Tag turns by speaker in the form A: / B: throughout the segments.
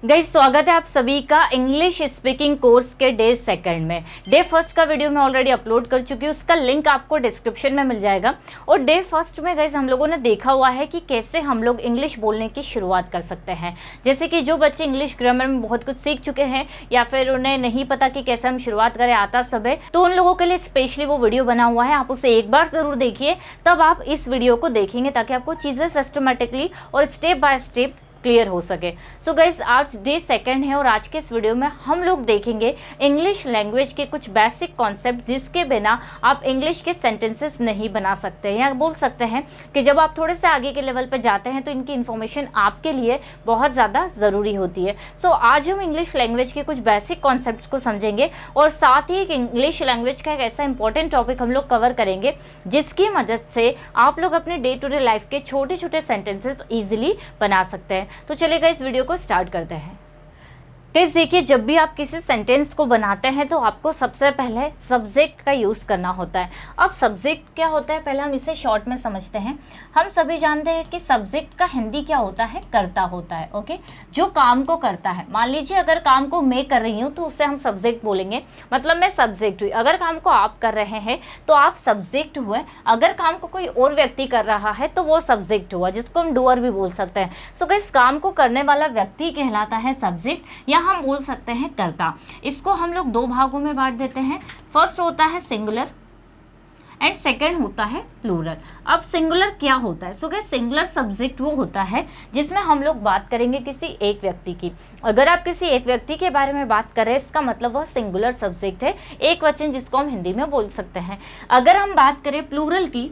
A: Guys, स्वागत है आप सभी का इंग्लिश स्पीकिंग कोर्स के डे सेकंड में। डे फर्स्ट का वीडियो मैं ऑलरेडी अपलोड कर चुकी हूँ, उसका लिंक आपको डिस्क्रिप्शन में मिल जाएगा। और डे फर्स्ट में गाइस हम लोगों ने देखा हुआ है कि कैसे हम लोग इंग्लिश बोलने की शुरुआत कर सकते हैं। जैसे कि जो बच्चे इंग्लिश ग्रामर में बहुत कुछ सीख चुके हैं या फिर उन्हें नहीं पता कि कैसे हम शुरुआत करें, आता सब है, तो उन लोगों के लिए स्पेशली वो वीडियो बना हुआ है। आप उसे एक बार ज़रूर देखिए, तब आप इस वीडियो को देखेंगे ताकि आपको चीज़ें सिस्टमेटिकली और स्टेप बाय स्टेप क्लियर हो सके। सो गाइस, आज डे सेकंड है और आज के इस वीडियो में हम लोग देखेंगे इंग्लिश लैंग्वेज के कुछ बेसिक कॉन्सेप्ट जिसके बिना आप इंग्लिश के सेंटेंसेस नहीं बना सकते, या बोल सकते हैं कि जब आप थोड़े से आगे के लेवल पर जाते हैं तो इनकी इन्फॉर्मेशन आपके लिए बहुत ज़्यादा ज़रूरी होती है। सो आज हम इंग्लिश लैंग्वेज के कुछ बेसिक कॉन्सेप्ट को समझेंगे और साथ ही एक इंग्लिश लैंग्वेज का एक ऐसा इंपॉर्टेंट टॉपिक हम लोग कवर करेंगे जिसकी मदद से आप लोग अपने डे टू डे लाइफ के छोटे छोटे सेंटेंसेस ईजिली बना सकते हैं। तो चलिएगा इस वीडियो को स्टार्ट करते हैं। गाइस देखिए, जब भी आप किसी सेंटेंस को बनाते हैं तो आपको सबसे पहले सब्जेक्ट का यूज़ करना होता है। अब सब्जेक्ट क्या होता है, पहले हम इसे शॉर्ट में समझते हैं। हम सभी जानते हैं कि सब्जेक्ट का हिंदी क्या होता है, कर्ता होता है। ओके, जो काम को करता है। मान लीजिए अगर काम को मैं कर रही हूँ तो उसे हम सब्जेक्ट बोलेंगे, मतलब मैं सब्जेक्ट हुई। अगर काम को आप कर रहे हैं तो आप सब्जेक्ट हुए। अगर काम को कोई और व्यक्ति कर रहा है तो वो सब्जेक्ट हुआ, जिसको हम डूअर भी बोल सकते हैं। सो गाइस, काम को करने वाला व्यक्ति कहलाता है सब्जेक्ट, हम बोल सकते हैं कर्ता। इसको हम लोग दो भागों में बांट देते हैं। फर्स्ट होता है सिंगुलर एंड सेकंड होता है प्लूरल। अब सिंगुलर क्या होता है? सो गाइस, सिंगुलर सब्जेक्ट वो होता है जिसमें हम लोग बात करेंगे किसी एक व्यक्ति की। अगर आप किसी एक व्यक्ति के बारे में बात करें, इसका मतलब वह सिंगुलर सब्जेक्ट है, एक वचन जिसको हम हिंदी में बोल सकते हैं। अगर हम बात करें प्लूरल की,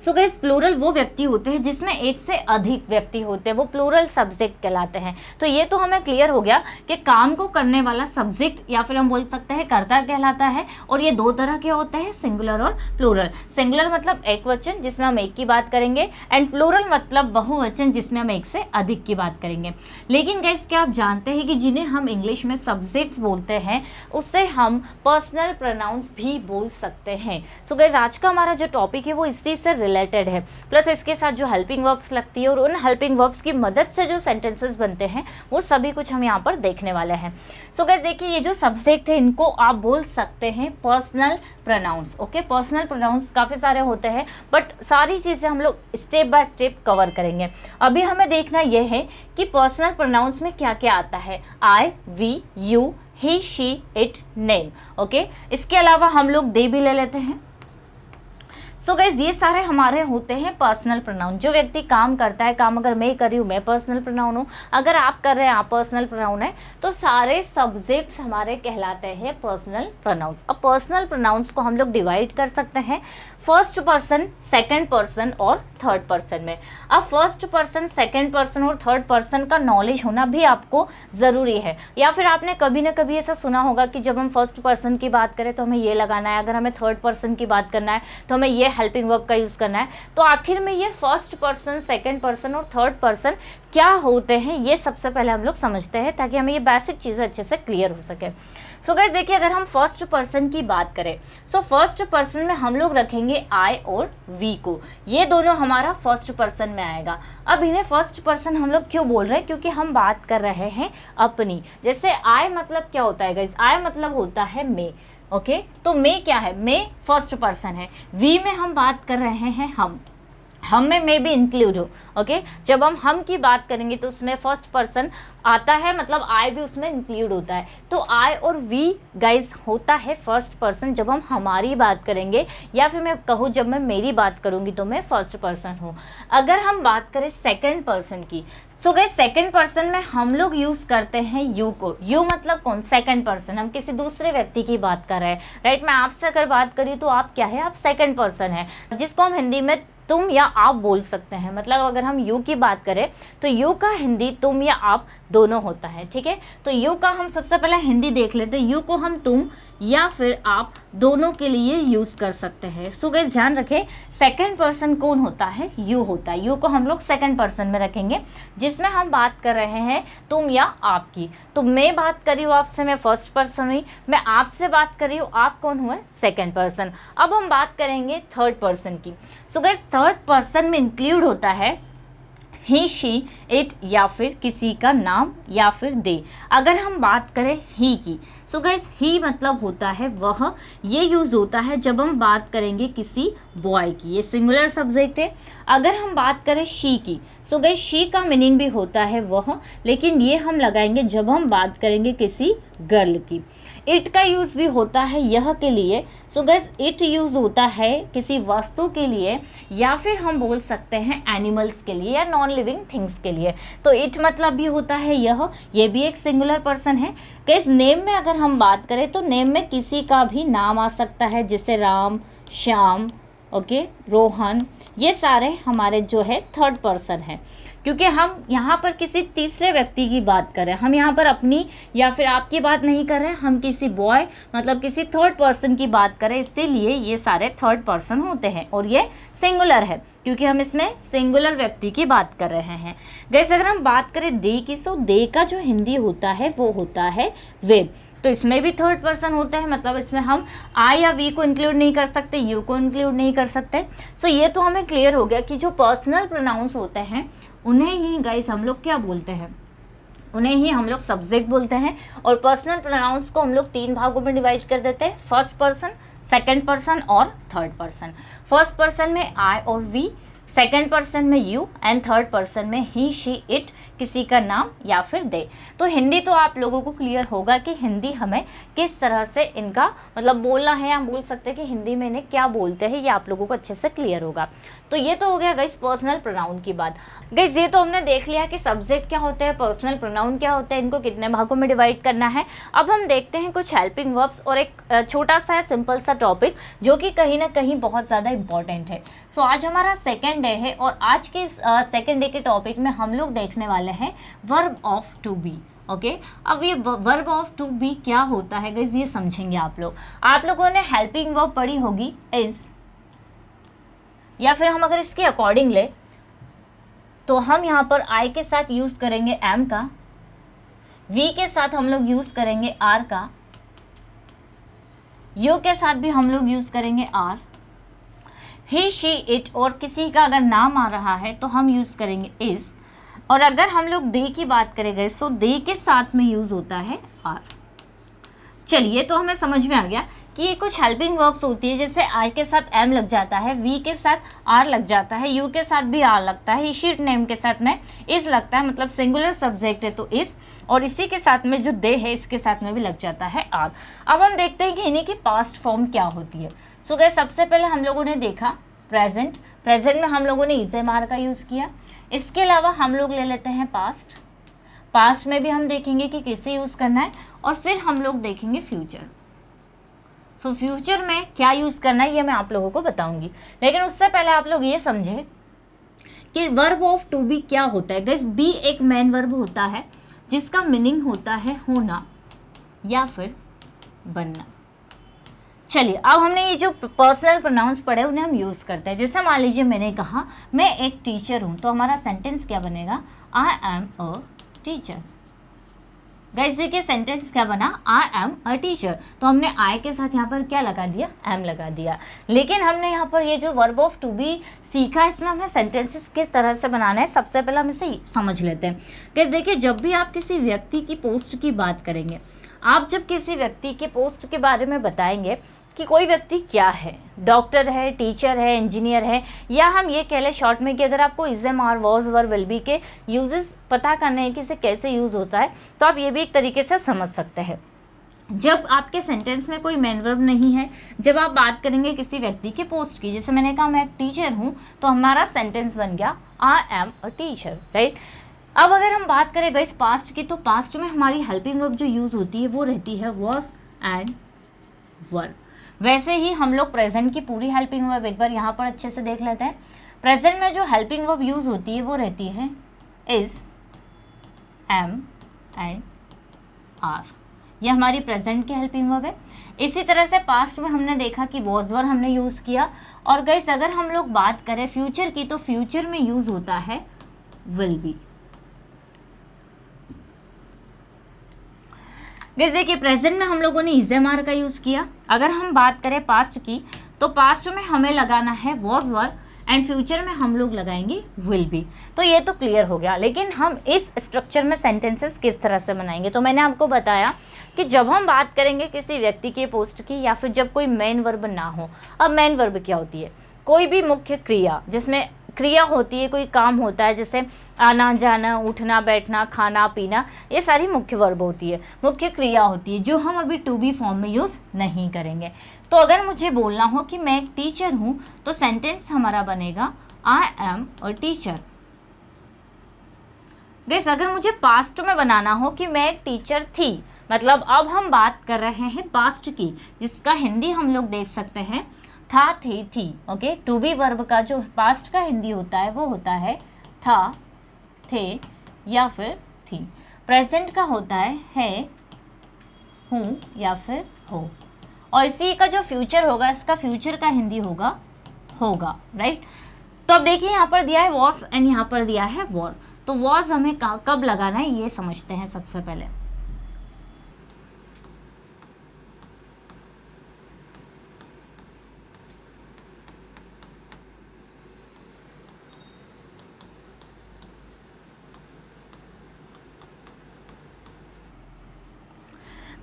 A: सो गाइस, प्लूरल वो व्यक्ति होते हैं जिसमें एक से अधिक व्यक्ति होते हैं, वो प्लूरल सब्जेक्ट कहलाते हैं। तो ये तो हमें क्लियर हो गया कि काम को करने वाला सब्जेक्ट या फिर हम बोल सकते हैं कर्ता कहलाता है। और ये दो तरह के होते हैं, सिंगुलर और प्लूरल। सिंगुलर मतलब एक वचन जिसमें हम एक की बात करेंगे, एंड प्लूरल मतलब बहुवचन जिसमें हम एक से अधिक की बात करेंगे। लेकिन गाइस, क्या आप जानते हैं कि जिन्हें हम इंग्लिश में सब्जेक्ट बोलते हैं उससे हम पर्सनल प्रोनाउंस भी बोल सकते हैं। सो गाइस, आज का हमारा जो टॉपिक है वो इसी से रिलेटेड है, प्लस इसके साथ जो हेल्पिंग वर्ब्स लगती है और उन हेल्पिंग वर्ब्स की मदद से जो सेंटेंसेस बनते हैं वो सभी कुछ हम यहाँ पर देखने वाले हैं। सो गाइस देखिए, ये जो सब्जेक्ट है इनको आप बोल सकते हैं personal pronouns. Okay, personal pronouns काफ़ी सारे होते हैं, बट सारी चीज़ें हम लोग स्टेप बाय स्टेप कवर करेंगे। अभी हमें देखना यह है कि पर्सनल प्रोनाउंस में क्या क्या आता है। I, we, you, he, she, it, name. Okay, इसके अलावा हम लोग दे भी ले लेते हैं। सो गाइस, ये सारे हमारे होते हैं पर्सनल प्रोनाउन। जो व्यक्ति काम करता है, काम अगर मैं कर रही हूँ मैं पर्सनल प्रोनाउन हूँ, अगर आप कर रहे हैं आप पर्सनल प्रोनाउन है, तो सारे सब्जेक्ट्स हमारे कहलाते हैं पर्सनल प्रोनाउंस। अब पर्सनल प्रोनाउंस को हम लोग डिवाइड कर सकते हैं फर्स्ट पर्सन, सेकंड पर्सन और थर्ड पर्सन में। अब फर्स्ट पर्सन, सेकंड पर्सन और थर्ड पर्सन का नॉलेज होना भी आपको ज़रूरी है। या फिर आपने कभी ना कभी ऐसा सुना होगा कि जब हम फर्स्ट पर्सन की बात करें तो हमें ये लगाना है, अगर हमें थर्ड पर्सन की बात करना है तो हमें ये हेल्पिंग वर्ब का यूज़ करना है। तो आखिर में ये फर्स्ट पर्सन, सेकंड पर्सन और थर्ड पर्सन क्या होते हैं, ये सबसे पहले हम लोग समझते हैं ताकि हमें ये बेसिक चीज़ें अच्छे से क्लियर हो सके। सो गाइस देखिए, अगर हम फर्स्ट पर्सन की बात करें, सो फर्स्ट पर्सन में हम लोग रखेंगे आई और वी को। ये दोनों हमारा फर्स्ट पर्सन में आएगा। अब इन्हें फर्स्ट पर्सन हम लोग क्यों बोल रहे हैं? क्योंकि हम बात कर रहे हैं अपनी। जैसे आई मतलब क्या होता है गाइस? आई मतलब होता है मैं। ओके, तो मैं क्या है? मैं फर्स्ट पर्सन है। वी में हम बात कर रहे हैं हम में मैं भी इंक्लूड हो। ओके, जब हम की बात करेंगे तो उसमें फर्स्ट पर्सन आता है, मतलब आई भी उसमें इंक्लूड होता है। तो आई और वी गाइज होता है फर्स्ट पर्सन जब हम हमारी बात करेंगे, या फिर मैं कहूँ जब मैं मेरी बात करूँगी तो मैं फर्स्ट पर्सन हूँ। अगर हम बात करें सेकंड पर्सन की, सो गाइस सेकंड पर्सन में हम लोग यूज़ करते हैं यू को। यू मतलब कौन? Second person. हम किसी दूसरे व्यक्ति की बात कर रहे हैं, राइट। मैं आपसे अगर बात करी तो आप क्या है? आप सेकंड पर्सन है, जिसको हम हिंदी में तुम या आप बोल सकते हैं। मतलब अगर हम यू की बात करें तो यू का हिंदी तुम या आप दोनों होता है, ठीक है। तो यू का हम सबसे पहले हिंदी देख लेते हैं। यू को हम तुम या फिर आप दोनों के लिए यूज़ कर सकते हैं। सो गाइस ध्यान रखें, सेकंड पर्सन कौन होता है? यू होता है। यू को हम लोग सेकंड पर्सन में रखेंगे, जिसमें हम बात कर रहे हैं तुम या आपकी। तो मैं बात कर रही हूँ आपसे, मैं फर्स्ट पर्सन हुई। मैं आपसे बात कर रही हूँ, आप कौन हुए? Second person. अब हम बात करेंगे थर्ड पर्सन की। सो गाइस थर्ड पर्सन में इंक्लूड होता है ही, शी, इट या फिर किसी का नाम या फिर दे। अगर हम बात करें ही की, सो गाइस ही मतलब होता है वह, ये यूज़ होता है जब हम बात करेंगे किसी बॉय की, ये सिंगुलर सब्जेक्ट है। अगर हम बात करें शी की, सो गाइस शी का मीनिंग भी होता है वह, लेकिन ये हम लगाएंगे जब हम बात करेंगे किसी गर्ल की। इट का यूज़ भी होता है यह के लिए, सो गाइस इट यूज़ होता है किसी वस्तु के लिए या फिर हम बोल सकते हैं एनिमल्स के लिए या नॉन लिविंग थिंग्स के लिए। तो इट मतलब भी होता है यह, ये भी एक सिंगुलर पर्सन है। गाइस नेम में अगर हम बात करें तो नेम में किसी का भी नाम आ सकता है, जैसे राम, श्याम, ओके, रोहन, ये सारे हमारे जो है थर्ड पर्सन है, क्योंकि हम यहाँ पर किसी तीसरे व्यक्ति की बात कर रहे हैं, हम यहाँ पर अपनी या फिर आपकी बात नहीं कर रहे हैं, हम किसी बॉय मतलब किसी थर्ड पर्सन की बात करें, इसीलिए ये सारे थर्ड पर्सन होते हैं और ये सिंगुलर है क्योंकि हम इसमें सिंगुलर व्यक्ति की बात कर रहे हैं। गाइस अगर हम बात करें दे की, सो दे का जो हिंदी होता है वो होता है वे, तो इसमें भी थर्ड पर्सन होता है, मतलब इसमें हम आई या वी को इंक्लूड नहीं कर सकते, यू को इंक्लूड नहीं कर सकते। सो ये तो हमें क्लियर हो गया कि जो पर्सनल प्रोनाउंस होते हैं उन्हें ही गाइस हम लोग क्या बोलते हैं, उन्हें ही हम लोग सब्जेक्ट बोलते हैं। और पर्सनल प्रोनाउंस को हम लोग 3 भागों में डिवाइड कर देते हैं, फर्स्ट पर्सन, सेकंड पर्सन और थर्ड पर्सन। फर्स्ट पर्सन में आई और वी, सेकंड पर्सन में यू एंड थर्ड पर्सन में ही, शी, इट, किसी का नाम या फिर दे। तो हिंदी तो आप लोगों को क्लियर होगा कि हिंदी हमें किस तरह से इनका मतलब बोलना है, हम बोल सकते हैं कि हिंदी में इन्हें क्या बोलते हैं, ये आप लोगों को अच्छे से क्लियर होगा। तो ये तो हो गया गाइस पर्सनल प्रोनाउन की बात। गाइस ये तो हमने देख लिया कि सब्जेक्ट क्या होते हैं, पर्सनल प्रोनाउन क्या होते हैं, इनको कितने भागों में डिवाइड करना है। अब हम देखते हैं कुछ हेल्पिंग वर्ब्स और एक छोटा सा सिंपल सा टॉपिक जो कि कहीं ना कहीं बहुत ज़्यादा इंपॉर्टेंट है। सो आज हमारा सेकेंड डे है और आज के सेकेंड डे के टॉपिक में हम लोग देखने वाले हैं verb of to be. Okay, अब ये वर्ब ऑफ टू बी क्या होता है गाइस, ये समझेंगे आप लोग। आप लोगों ने हेल्पिंग वर्ब पढ़ी होगी इज, या फिर हम अगर इसके अकॉर्डिंग ले तो हम यहाँ पर आई के साथ यूज करेंगे एम का, वी के साथ हम लोग यूज करेंगे आर का, यू के साथ भी हम लोग यूज करेंगे आर, ही, शी, इट और किसी का अगर नाम आ रहा है तो हम यूज करेंगे इज। और अगर हम लोग दे की बात करेंगे सो दे के साथ में यूज होता है आर। चलिए तो हमें समझ में आ गया कि ये कुछ हेल्पिंग वर्ब्स होती है, जैसे आई के साथ एम लग जाता है, वी के साथ आर लग जाता है, यू के साथ भी आर लगता है, शी नेम के साथ में इज लगता है, मतलब सिंगुलर सब्जेक्ट है तो इज, और इसी के साथ में जो दे है इसके साथ में भी लग जाता है आर। अब हम देखते हैं कि इन्हीं की पास्ट फॉर्म क्या होती है। सो गाइस सबसे पहले हम लोगों ने देखा प्रेजेंट, प्रेजेंट में हम लोगों ने इज एम आर का यूज़ किया। इसके अलावा हम लोग ले लेते हैं पास्ट, पास्ट में भी हम देखेंगे कि कैसे यूज़ करना है, और फिर हम लोग देखेंगे फ्यूचर। तो फ्यूचर में क्या यूज़ करना है ये मैं आप लोगों को बताऊंगी, लेकिन उससे पहले आप लोग ये समझे कि वर्ब ऑफ टू बी क्या होता है। गाइस बी एक मेन वर्ब होता है जिसका मीनिंग होता है होना या फिर बनना। चलिए अब हमने ये जो पर्सनल प्रोनाउंस पढ़े उन्हें हम यूज़ करते हैं। जैसे मान लीजिए मैंने कहा मैं एक टीचर हूँ, तो हमारा सेंटेंस क्या बनेगा, I am a teacher. Guys देखिए सेंटेंस क्या बना, आई एम अ टीचर, तो हमने आई के साथ यहाँ पर क्या लगा दिया, एम लगा दिया। लेकिन हमने यहाँ पर ये जो वर्ब ऑफ टू बी सीखा, इसमें हमें सेंटेंसेस किस तरह से बनाना है सबसे पहले हम इसे समझ लेते हैं। गाइस देखिए जब भी आप किसी व्यक्ति की पोस्ट की बात करेंगे, आप जब किसी व्यक्ति के पोस्ट के बारे में बताएंगे कि कोई व्यक्ति क्या है, डॉक्टर है, टीचर है, इंजीनियर है, या हम ये कह लें शॉर्ट में कि अगर आपको is am are was were will be के यूजेस पता करने हैं कि इसे कैसे यूज़ होता है, तो आप ये भी एक तरीके से समझ सकते हैं। जब आपके सेंटेंस में कोई मेन वर्ब नहीं है, जब आप बात करेंगे किसी व्यक्ति के पोस्ट की, जैसे मैंने कहा मैं एक टीचर हूँ, तो हमारा सेंटेंस बन गया I am a teacher, right. अब अगर हम बात करें गाइस पास्ट की, तो पास्ट में हमारी हेल्पिंग वर्ब जो यूज़ होती है वो रहती है वॉज एंड वर। वैसे ही हम लोग प्रेजेंट की पूरी हेल्पिंग वर्ब एक बार यहाँ पर अच्छे से देख लेते हैं। प्रेजेंट में जो हेल्पिंग वर्ब यूज़ होती है वो रहती है इज, एम एंड आर, ये हमारी प्रेजेंट की हेल्पिंग वर्ब है। इसी तरह से पास्ट में हमने देखा कि वॉज वर हमने यूज़ किया। और गाइस अगर हम लोग बात करें फ्यूचर की, तो फ्यूचर में यूज़ होता है विल बी। जैसे कि प्रेजेंट में हम लोगों ने इज एम आर का यूज़ किया। अगर हम बात करें पास्ट की, तो पास्ट में हमें लगाना है वॉज वर, एंड फ्यूचर में हम लोग लगाएंगे विल बी। तो ये तो क्लियर हो गया, लेकिन हम इस स्ट्रक्चर में सेंटेंसेस किस तरह से बनाएंगे? तो मैंने आपको बताया कि जब हम बात करेंगे किसी व्यक्ति के पोस्ट की या फिर जब कोई मेन वर्ब ना हो। अब मेन वर्ब क्या होती है? कोई भी मुख्य क्रिया जिसमें क्रिया होती है, कोई काम होता है, जैसे आना जाना, उठना बैठना, खाना पीना, ये सारी मुख्य वर्ब होती है, मुख्य क्रिया होती है, जो हम अभी टू बी फॉर्म में यूज़ नहीं करेंगे। तो अगर मुझे बोलना हो कि मैं एक टीचर हूँ, तो सेंटेंस हमारा बनेगा I am a teacher. Guys, अगर मुझे पास्ट में बनाना हो कि मैं एक टीचर थी, मतलब अब हम बात कर रहे हैं पास्ट की, जिसका हिंदी हम लोग देख सकते हैं था, थे, थी। ओके, टू बी वर्ब का जो पास्ट का हिंदी होता है वो होता है था, थे या फिर थी। प्रेजेंट का होता है, हूँ या फिर हो। और इसी का जो फ्यूचर होगा, इसका फ्यूचर का हिंदी होगा होगा, राइट। तो अब देखिए यहाँ पर दिया है वॉज एंड यहाँ पर दिया है वॉर। तो वॉज हमें कब लगाना है ये समझते हैं सबसे पहले।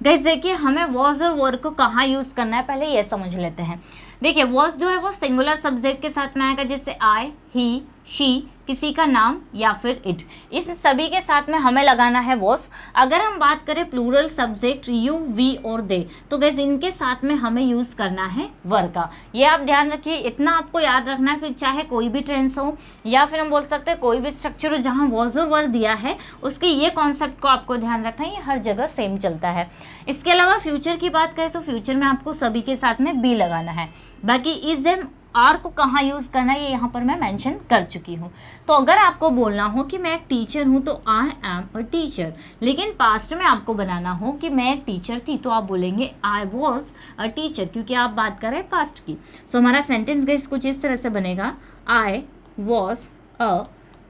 A: गाइस देखिए, हमें वॉज और वर को कहाँ यूज करना है पहले ये समझ लेते हैं। देखिए, वॉज जो है वो सिंगुलर सब्जेक्ट के साथ में आएगा, जैसे आई, ही, शी, किसी का नाम या फिर इट, इस सभी के साथ में हमें लगाना है वॉज। अगर हम बात करें प्लूरल सब्जेक्ट यू, वी और दे, तो गाइस इनके साथ में हमें यूज करना है वर का। ये आप ध्यान रखिए, इतना आपको याद रखना है। फिर चाहे कोई भी टेंस हो या फिर हम बोल सकते हैं कोई भी स्ट्रक्चर हो जहाँ वॉज और वर दिया है, उसके ये कॉन्सेप्ट को आपको ध्यान रखना है, ये हर जगह सेम चलता है। इसके अलावा फ्यूचर की बात करें तो फ्यूचर में आपको सभी के साथ में बी लगाना है। बाकी इज एम आर को कहाँ यूज़ करना है ये यहाँ पर मैं मेंशन कर चुकी हूँ। तो अगर आपको बोलना हो कि मैं एक टीचर हूँ तो आई एम अ टीचर, लेकिन पास्ट में आपको बनाना हो कि मैं एक टीचर थी तो आप बोलेंगे आई वॉज अ टीचर, क्योंकि आप बात कर रहे हैं पास्ट की। सो हमारा सेंटेंस गाइस कुछ इस तरह से बनेगा, आई वॉज अ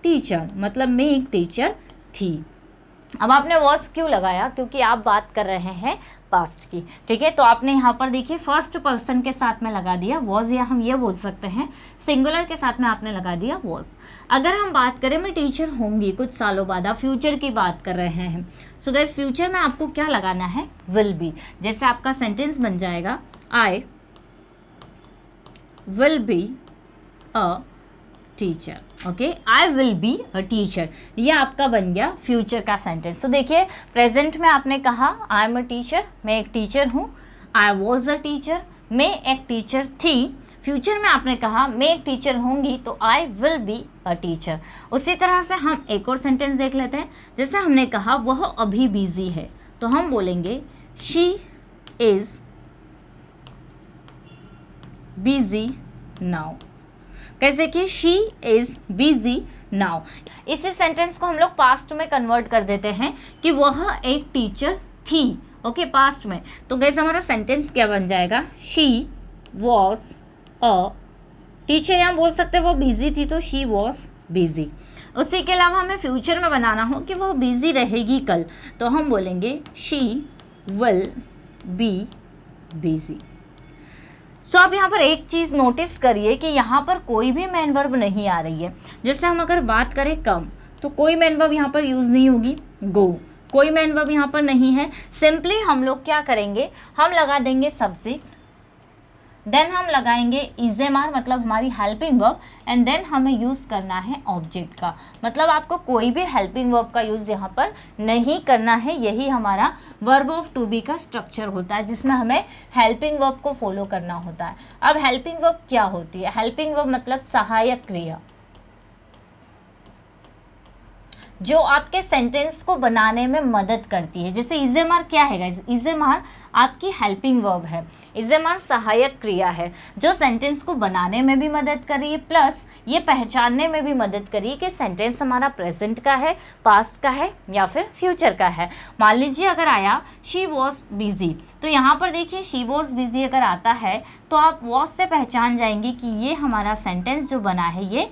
A: टीचर, मतलब मैं एक टीचर थी। अब आपने वॉज क्यों लगाया? क्योंकि आप बात कर रहे हैं पास्ट की, ठीक है। तो आपने यहाँ पर देखिए फर्स्ट पर्सन के साथ में लगा दिया वॉज, या हम ये बोल सकते हैं सिंगुलर के साथ में आपने लगा दिया वॉज। अगर हम बात करें मैं टीचर होंगी कुछ सालों बाद, आप फ्यूचर की बात कर रहे हैं, सो गाइस फ्यूचर में आपको क्या लगाना है? Will be. जैसे आपका सेंटेंस बन जाएगा, I will be a teacher. Okay, I will be a teacher, ये आपका बन गया फ्यूचर का सेंटेंस। तो देखिए, प्रेजेंट में आपने कहा आई एम अ टीचर, मैं एक टीचर हूँ। आई वॉज अ टीचर, मैं एक टीचर थी। फ्यूचर में आपने कहा मैं एक टीचर होंगी तो I will be a teacher. उसी तरह से हम एक और सेंटेंस देख लेते हैं। जैसे हमने कहा वह अभी बिजी है, तो हम बोलेंगे शी इज बिजी नाउ। कैसे कि शी इज बिजी नाउ। इसी सेंटेंस को हम लोग पास्ट में कन्वर्ट कर देते हैं कि वह एक टीचर थी। ओके, पास्ट में। तो गाइस हमारा सेंटेंस क्या बन जाएगा? शी वॉज अ टीचर, यहाँ बोल सकते हैं वो बिजी थी तो शी वॉज बिजी। उसी के अलावा हमें फ्यूचर में बनाना हो कि वह बिजी रहेगी कल, तो हम बोलेंगे शी विल बी बिजी। सो आप यहाँ पर एक चीज़ नोटिस करिए कि यहाँ पर कोई भी मेन वर्ब नहीं आ रही है। जैसे हम अगर बात करें कम, तो कोई मेन वर्ब यहाँ पर यूज़ नहीं होगी। गो, कोई मेन वर्ब यहाँ पर नहीं है। सिंपली हम लोग क्या करेंगे, हम लगा देंगे सब्जेक्ट, देन हम लगाएंगे इजेमार, मतलब हमारी हेल्पिंग वर्ब, एंड देन हमें यूज़ करना है ऑब्जेक्ट का। मतलब आपको कोई भी हेल्पिंग वर्ब का यूज़ यहाँ पर नहीं करना है। यही हमारा वर्ब ऑफ टू बी का स्ट्रक्चर होता है, जिसमें हमें हेल्पिंग वर्ब को फॉलो करना होता है। अब हेल्पिंग वर्ब क्या होती है? हेल्पिंग वर्ब मतलब सहायक क्रिया, जो आपके सेंटेंस को बनाने में मदद करती है। जैसे इजेमार क्या है गाइस? इजेमार आपकी हेल्पिंग वर्ब है। इजेमार सहायक क्रिया है जो सेंटेंस को बनाने में भी मदद कर रही है, प्लस ये पहचानने में भी मदद करी कि सेंटेंस हमारा प्रेजेंट का है, पास्ट का है या फिर फ्यूचर का है। मान लीजिए अगर आया शी वॉज बिजी, तो यहाँ पर देखिए शी वॉज बिजी अगर आता है तो आप वॉज से पहचान जाएंगे कि ये हमारा सेंटेंस जो बना है ये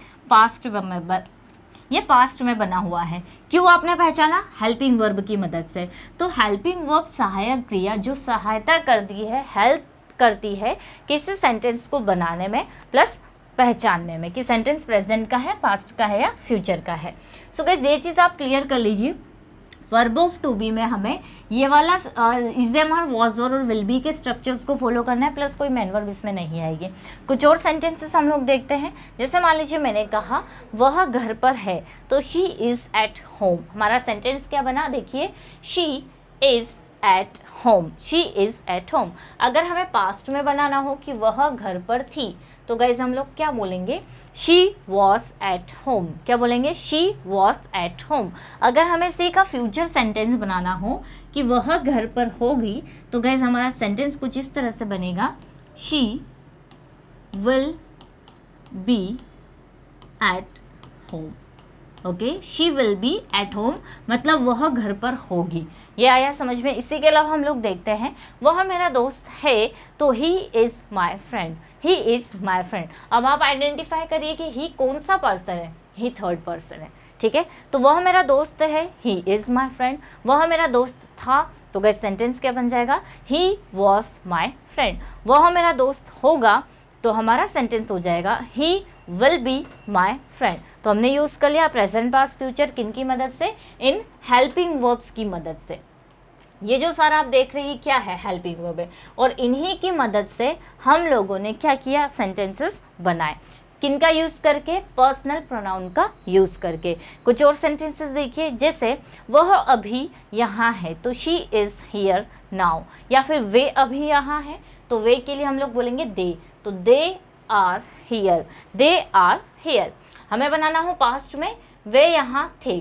A: पास्ट में बना हुआ है। क्यों आपने पहचाना? हेल्पिंग वर्ब की मदद से। तो हेल्पिंग वर्ब सहायक क्रिया जो सहायता करती है, हेल्प करती है किसी सेंटेंस को बनाने में, प्लस पहचानने में कि सेंटेंस प्रेजेंट का है, पास्ट का है या फ्यूचर का है। सो गाइस ये चीज़ आप क्लियर कर लीजिए। वर्ब ऑफ टू बी में हमें ये वाला इज एम आर वॉज और विल बी के स्ट्रक्चर्स को फॉलो करना है, प्लस कोई मेन वर्ब इसमें नहीं आएगी। कुछ और सेंटेंसेस हम लोग देखते हैं। जैसे मान लीजिए मैंने कहा वह घर पर है, तो शी इज़ एट होम। हमारा सेंटेंस क्या बना, देखिए, she is at home, she is at home. अगर हमें पास्ट में बनाना हो कि वह घर पर थी, तो गाइज हम लोग क्या बोलेंगे, शी वॉज एट होम। क्या बोलेंगे, शी वॉज एट होम। अगर हमें सी का फ्यूचर सेंटेंस बनाना हो कि वह घर पर होगी, तो गाइज हमारा सेंटेंस कुछ इस तरह से बनेगा, she will be at home. Okay, she will be at home मतलब वह घर पर होगी। ये आया समझ में। इसी के अलावा हम लोग देखते हैं, वह मेरा दोस्त है तो he is my friend, he is my friend. अब आप आइडेंटिफाई करिए कि ही कौन सा पर्सन है, ही थर्ड पर्सन है, ठीक है। तो वह मेरा दोस्त है, ही इज़ माई फ्रेंड। वह मेरा दोस्त था, तो गाइस सेंटेंस क्या बन जाएगा, ही वॉज माई फ्रेंड। वह मेरा दोस्त होगा, तो हमारा सेंटेंस हो जाएगा, he will be my friend. तो हमने यूज़ कर लिया प्रेजेंट पास्ट फ्यूचर किन की मदद से, इन हेल्पिंग वर्ब्स की मदद से। ये जो सारा आप देख रहे हैं क्या है, हेल्पिंग वर्ब है, और इन्हीं की मदद से हम लोगों ने क्या किया, सेंटेंसेस बनाए। किनका यूज़ करके, पर्सनल प्रोनाउन का यूज़ करके। कुछ और सेंटेंसेस देखिए, जैसे वह अभी यहाँ है, तो शी इज़ हियर नाउ। या फिर वे अभी यहाँ है, तो वे के लिए हम लोग बोलेंगे दे, तो they are here, they are here. हमें बनाना हो पास्ट में, वे यहाँ थे।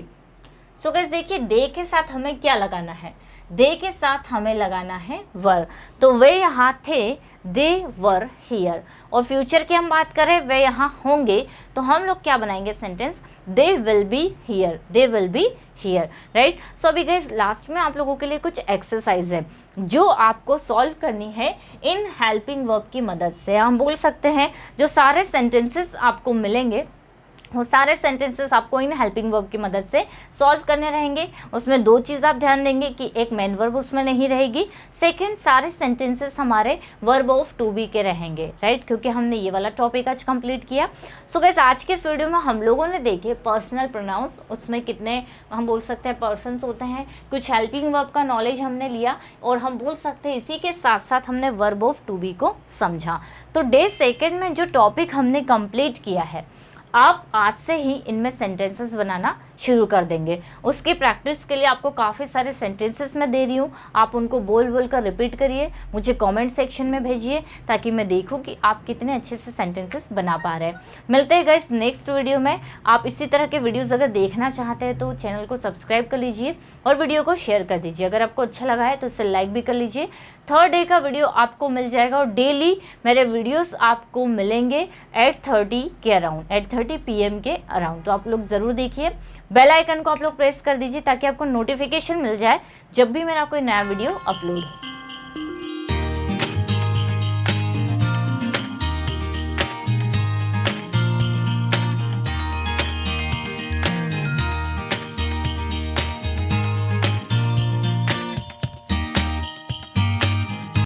A: सो गाइस देखिए, दे के साथ हमें क्या लगाना है, दे के साथ हमें लगाना है वर। तो वे यहाँ थे, दे वर हियर। और फ्यूचर की हम बात करें, वे यहाँ होंगे, तो हम लोग क्या बनाएंगे sentence, they will be here, they will be here, right. So अभी गाइस लास्ट में आप लोगों के लिए कुछ एक्सरसाइज है जो आपको सॉल्व करनी है इन हेल्पिंग वर्ब की मदद से। हम बोल सकते हैं जो सारे सेंटेंसेस आपको मिलेंगे वो सारे सेंटेंसेस आपको इन हेल्पिंग वर्ब की मदद से सॉल्व करने रहेंगे। उसमें दो चीज़ आप ध्यान देंगे कि एक मेन वर्ब उसमें नहीं रहेगी, सेकंड सारे सेंटेंसेस हमारे वर्ब ऑफ टू बी के रहेंगे, राइट, क्योंकि हमने ये वाला टॉपिक आज कंप्लीट किया। सो गाइस आज के इस वीडियो में हम लोगों ने देखे पर्सनल प्रोनाउंस, उसमें कितने हम बोल सकते हैं पर्सन्स होते हैं, कुछ हेल्पिंग वर्ब का नॉलेज हमने लिया, और हम बोल सकते हैं इसी के साथ साथ हमने वर्ब ऑफ टू बी को समझा। तो डे सेकेंड में जो टॉपिक हमने कंप्लीट किया है, आप आज से ही इनमें सेंटेंसेस बनाना शुरू कर देंगे। उसकी प्रैक्टिस के लिए आपको काफ़ी सारे सेंटेंसेस मैं दे रही हूँ, आप उनको बोल बोल कर रिपीट करिए, मुझे कमेंट सेक्शन में भेजिए ताकि मैं देखूँ कि आप कितने अच्छे से सेंटेंसेस बना पा रहे हैं। मिलते हैं गाइस नेक्स्ट वीडियो में। आप इसी तरह के वीडियोज़ अगर देखना चाहते हैं तो चैनल को सब्सक्राइब कर लीजिए और वीडियो को शेयर कर दीजिए। अगर आपको अच्छा लगा है तो इसे लाइक भी कर लीजिए। थर्ड डे का वीडियो आपको मिल जाएगा, और डेली मेरे वीडियोस आपको मिलेंगे 8:30 के अराउंड, 8:30 PM के अराउंड। तो आप लोग ज़रूर देखिए, बेल आइकन को आप लोग प्रेस कर दीजिए ताकि आपको नोटिफिकेशन मिल जाए जब भी मेरा कोई नया वीडियो अपलोड हो।